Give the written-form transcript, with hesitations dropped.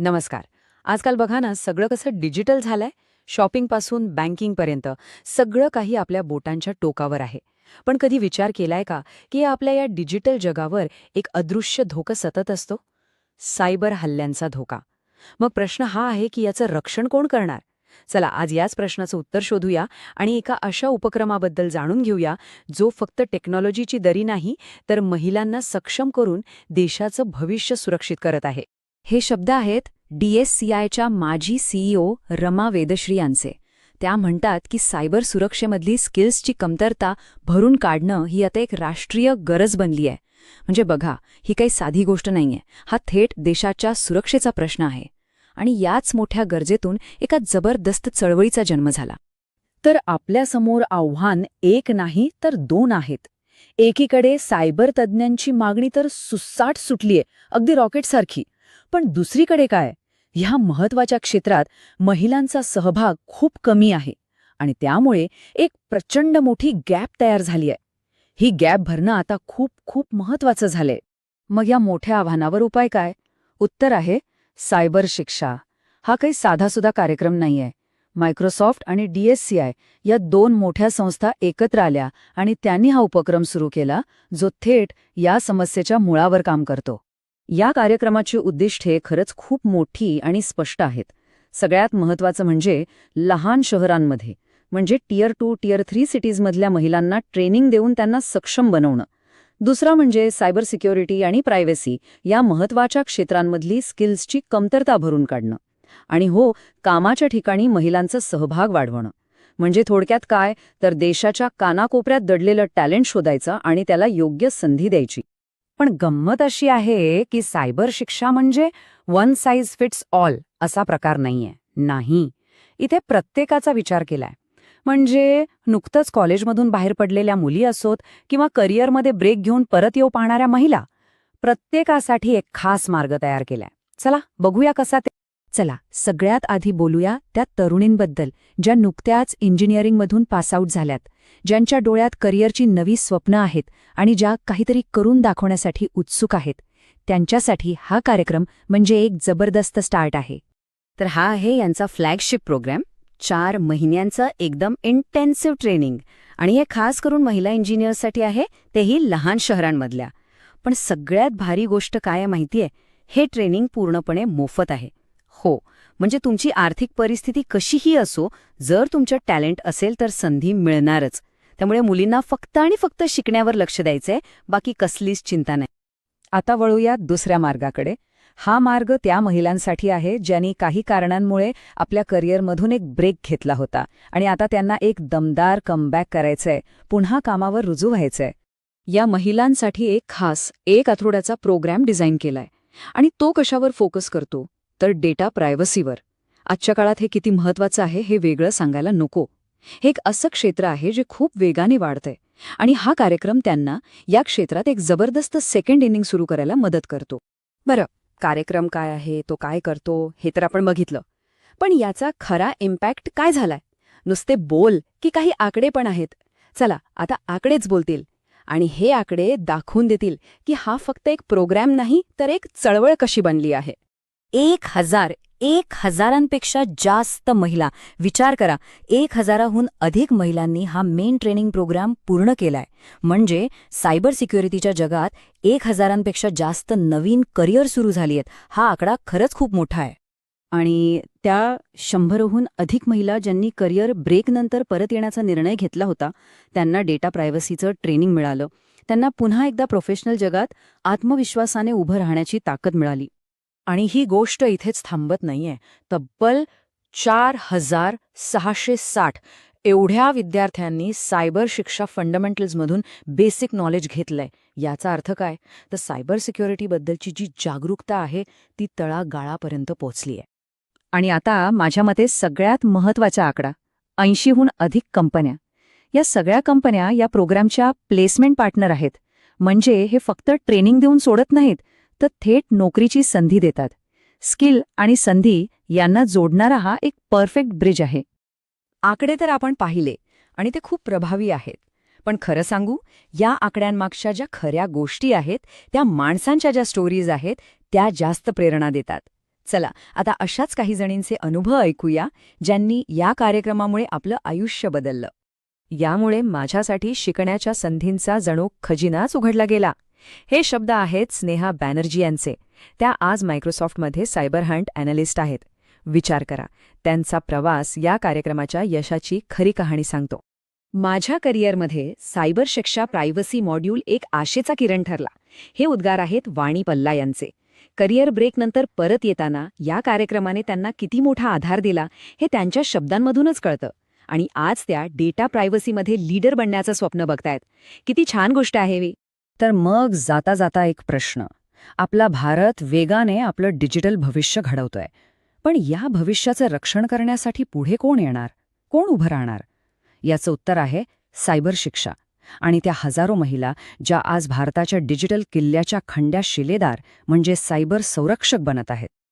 नमस्कार. आजकाल बघा ना, सगळं कसं डिजिटल झालंय. शॉपिंगपासून बँकिंगपर्यंत सगळं काही आपल्या बोटांच्या टोकावर आहे. पण कधी विचार केलाय का, की आपल्या या डिजिटल जगावर एक अदृश्य धोका सतत असतो? सायबर हल्ल्यांचा धोका. मग प्रश्न हा आहे की याचं रक्षण कोण करणार? चला आज याच प्रश्नाचं उत्तर शोधूया आणि एका अशा उपक्रमाबद्दल जाणून घेऊया, जो फक्त टेक्नॉलॉजीची दरी नाही, तर महिलांना सक्षम करून देशाचं भविष्य सुरक्षित करत आहे. हे शब्द आहेत DSCIच्या माजी CEO रमा वेदश्री यांचे. त्या म्हणतात की सायबर सुरक्षेमधली स्किल्सची कमतरता भरून काढणं ही आता एक राष्ट्रीय गरज बनली आहे. म्हणजे बघा, ही काही साधी गोष्ट नाहीये. हा थेट देशाच्या सुरक्षेचा प्रश्न आहे. आणि याच मोठ्या गरजेतून एका जबरदस्त चळवळीचा जन्म झाला. तर आपल्यासमोर आव्हान एक नाही तर दोन आहेत. एकीकडे सायबर तज्ज्ञांची मागणी तर सुसाट सुटलीये, अगदी रॉकेटसारखी. पण दुसरीकडे काय? ह्या महत्वाच्या क्षेत्रात महिलांचा सहभाग खूप कमी आहे आणि त्यामुळे एक प्रचंड मोठी गॅप तयार झाली आहे. ही गॅप भरणं आता खूप खूप महत्वाचं झालंय. मग या मोठ्या आव्हानावर उपाय काय? उत्तर आहे सायबर शिक्षा. हा काही साधासुधा कार्यक्रम नाहीये. मायक्रोसॉफ्ट आणि DSCI या दोन मोठ्या संस्था एकत्र आल्या आणि त्यांनी हा उपक्रम सुरू केला, जो थेट या समस्येच्या मुळावर काम करतो. या कार्यक्रमाची उद्दिष्टे खरंच खूप मोठी आणि स्पष्ट आहेत. सगळ्यात महत्त्वाचं म्हणजे लहान शहरांमध्ये, म्हणजे टियर 2, टियर 3 सिटीजमधल्या महिलांना ट्रेनिंग देऊन त्यांना सक्षम बनवणं. दुसरा म्हणजे सायबर सिक्युरिटी आणि प्रायव्हसी या महत्त्वाच्या क्षेत्रांमधली स्किल्सची कमतरता भरून काढणं. आणि हो, कामाच्या ठिकाणी महिलांचा सहभाग वाढवणं. म्हणजे थोडक्यात काय, तर देशाच्या कानाकोपऱ्यात दडलेलं टॅलेंट शोधायचं आणि त्याला योग्य संधी द्यायची. पण गंमत अशी आहे की सायबर शिक्षा म्हणजे वन साइज फिट्स ऑल असा प्रकार नाहीये. नाही, इथे प्रत्येकाचा विचार केलाय. म्हणजे नुकतंच कॉलेजमधून बाहेर पडलेल्या मुली असोत किंवा करिअरमध्ये ब्रेक घेऊन परत येऊ पाहणाऱ्या महिला, प्रत्येकासाठी एक खास मार्ग तयार केलाय. चला बघूया कसा ते. चला सगळ्यात आधी बोलूया त्या तरुणींबद्दल, ज्या नुकत्याच इंजिनिअरिंगमधून पासआउट झाल्यात, ज्यांच्या डोळ्यात करिअरची नवी स्वप्न आहेत आणि ज्या काहीतरी करून दाखवण्यासाठी उत्सुक आहेत. त्यांच्यासाठी हा कार्यक्रम म्हणजे एक जबरदस्त स्टार्ट आहे. तर हा आहे यांचा फ्लॅगशिप प्रोग्रॅम. 4 महिन्यांचं एकदम इंटेन्सिव्ह ट्रेनिंग. आणि हे खास करून महिला इंजिनियर्ससाठी आहे, तेही लहान शहरांमधल्या. पण सगळ्यात भारी गोष्ट काय आहे माहितीये? हे ट्रेनिंग पूर्णपणे मोफत आहे. हो, म्हणजे तुमची आर्थिक परिस्थिती कशीही असो, जर तुमचं टॅलेंट असेल तर संधी मिळणारच. त्यामुळे मुलींना फक्त आणि फक्त शिकण्यावर लक्ष द्यायचंय, बाकी कसलीच चिंता नाही. आता वळूया दुसऱ्या मार्गाकडे. हा मार्ग त्या महिलांसाठी आहे ज्यांनी काही कारणांमुळे आपल्या करिअरमधून एक ब्रेक घेतला होता आणि आता त्यांना एक दमदार कमबॅक करायचंय, पुन्हा कामावर रुजू व्हायचंय. या महिलांसाठी एक खास 1 आठवड्याचा प्रोग्रॅम डिझाईन केलाय. आणि तो कशावर फोकस करतो? तर डेटा प्रायव्हसीवर. आजच्या काळात हे किती महत्वाचं आहे हे वेगळं सांगायला नको. हे एक असं क्षेत्र आहे जे खूप वेगाने वाढतंय आणि हा कार्यक्रम त्यांना या क्षेत्रात एक जबरदस्त सेकंड इनिंग सुरू करायला मदत करतो. बरं, कार्यक्रम काय आहे, तो काय करतो, हे तर आपण बघितलं. पण याचा खरा इम्पॅक्ट काय झालाय? नुसते बोल की काही आकडे पण आहेत? चला आता आकडेच बोलतील. आणि हे आकडे दाखवून देतील की हा फक्त एक प्रोग्रॅम नाही, तर एक चळवळ कशी बनली आहे. 1,000पेक्षा जास्त महिला, विचार करा, 1,000हून अधिक महिलांनी हा मेन ट्रेनिंग प्रोग्राम पूर्ण केलाय. म्हणजे सायबर सिक्युरिटीच्या जगात 1,000पेक्षा जास्त नवीन करिअर सुरू झाली आहेत. हा आकडा खरंच खूप मोठा आहे. आणि त्या 100हून अधिक महिला ज्यांनी करिअर ब्रेकनंतर परत येण्याचा निर्णय घेतला होता, त्यांना डेटा प्रायव्हसीचं ट्रेनिंग मिळालं. त्यांना पुन्हा एकदा प्रोफेशनल जगात आत्मविश्वासाने उभं राहण्याची ताकद मिळाली. आणि ही गोष्ट इथेच थांबत नाहीये. तब्बल 4,660 एवढ्या विद्यार्थ्यांनी सायबर शिक्षा फंडामेंटल्समधून बेसिक नॉलेज घेतलंय. याचा अर्थ काय? तर सायबर सिक्युरिटीबद्दलची जी जागरूकता आहे ती तळागाळापर्यंत पोहोचलीय. आणि आता माझ्या मते सगळ्यात महत्त्वाचा आकडा, 80हून अधिक कंपन्या. या सगळ्या कंपन्या या प्रोग्रामच्या प्लेसमेंट पार्टनर आहेत. म्हणजे हे फक्त ट्रेनिंग देऊन सोडत नाहीत, तर थेट नोकरीची संधी देतात. स्किल आणि संधी यांना जोडणारा हा एक परफेक्ट ब्रिज आहे. आकडे तर आपण पाहिले आणि ते खूप प्रभावी आहेत. पण खरं सांगू, या आकड्यांमागच्या ज्या खऱ्या गोष्टी आहेत, त्या माणसांच्या ज्या स्टोरीज आहेत, त्या जास्त प्रेरणा देतात. चला आता अशाच काही जणींचे अनुभव ऐकूया ज्यांनी या कार्यक्रमामुळे आपलं आयुष्य बदललं. यामुळे माझ्यासाठी शिकण्याच्या संधींचा जणू खजिनाच उघडला गेला. हे शब्द आहेत स्नेहा बॅनर्जी यांचे. त्या आज मायक्रोसॉफ्टमध्ये सायबर हंट ॲनालिस्ट आहेत. विचार करा, त्यांचा प्रवास या कार्यक्रमाच्या यशाची खरी कहाणी सांगतो. माझ्या करिअरमध्ये सायबर शिक्षा प्रायव्हसी मॉड्यूल एक आशेचा किरण ठरला. हे उद्गार आहेत वाणी पल्ला यांचे. करिअर ब्रेकनंतर परत येताना या कार्यक्रमाने त्यांना किती मोठा आधार दिला हे त्यांच्या शब्दांमधूनच कळतं. आणि आज त्या डेटा प्रायव्हसीमध्ये लीडर बनण्याचं स्वप्न बघतायत. किती छान गोष्ट आहे ही. तर मग जाता जाता एक प्रश्न. आपला भारत वेगाने आपलं डिजिटल भविष्य घडवतोय. पण या भविष्याचं रक्षण करण्यासाठी पुढे कोण येणार? कोण उभं राहणार? याचं उत्तर आहे सायबर शिक्षा. आणि त्या हजारो महिला ज्या आज भारताच्या डिजिटल किल्ल्याच्या खंड्या शिलेदार म्हणजे सायबर संरक्षक बनत आहेत.